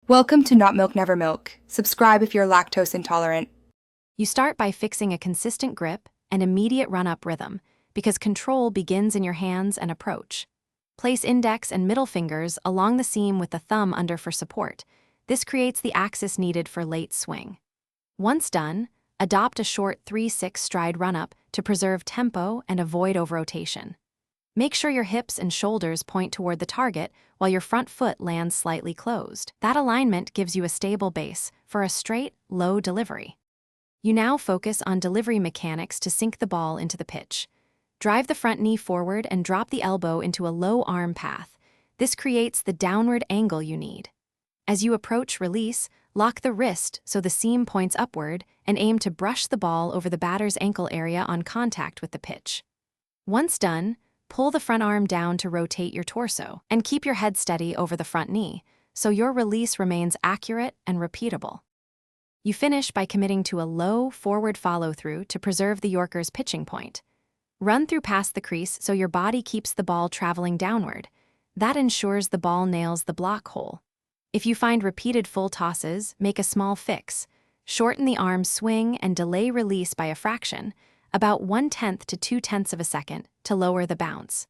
Welcome to Not Milk Never Milk. Subscribe if you're lactose intolerant. You start by fixing a consistent grip and immediate run-up rhythm, because control begins in your hands and approach. Place index and middle fingers along the seam with the thumb under for support. This creates the axis needed for late swing. Once done, adopt a short 3-6 stride run-up to preserve tempo and avoid over-rotation. Make sure your hips and shoulders point toward the target while your front foot lands slightly closed. That alignment gives you a stable base for a straight, low delivery. You now focus on delivery mechanics to sink the ball into the pitch. Drive the front knee forward and drop the elbow into a low arm path. This creates the downward angle you need. As you approach release, lock the wrist so the seam points upward and aim to brush the ball over the batter's ankle area on contact with the pitch. Once done, pull the front arm down to rotate your torso, and keep your head steady over the front knee, so your release remains accurate and repeatable. You finish by committing to a low, forward follow-through to preserve the Yorker's pitching point. Run through past the crease so your body keeps the ball traveling downward. That ensures the ball nails the block hole. If you find repeated full tosses, make a small fix. Shorten the arm swing and delay release by a fraction, about 1/10 to 2/10 of a second, to lower the bounce.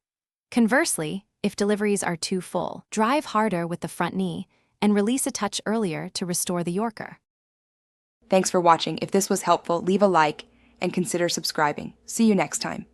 Conversely, if deliveries are too full, drive harder with the front knee and release a touch earlier to restore the Yorker. Thanks for watching. If this was helpful, leave a like and consider subscribing. See you next time.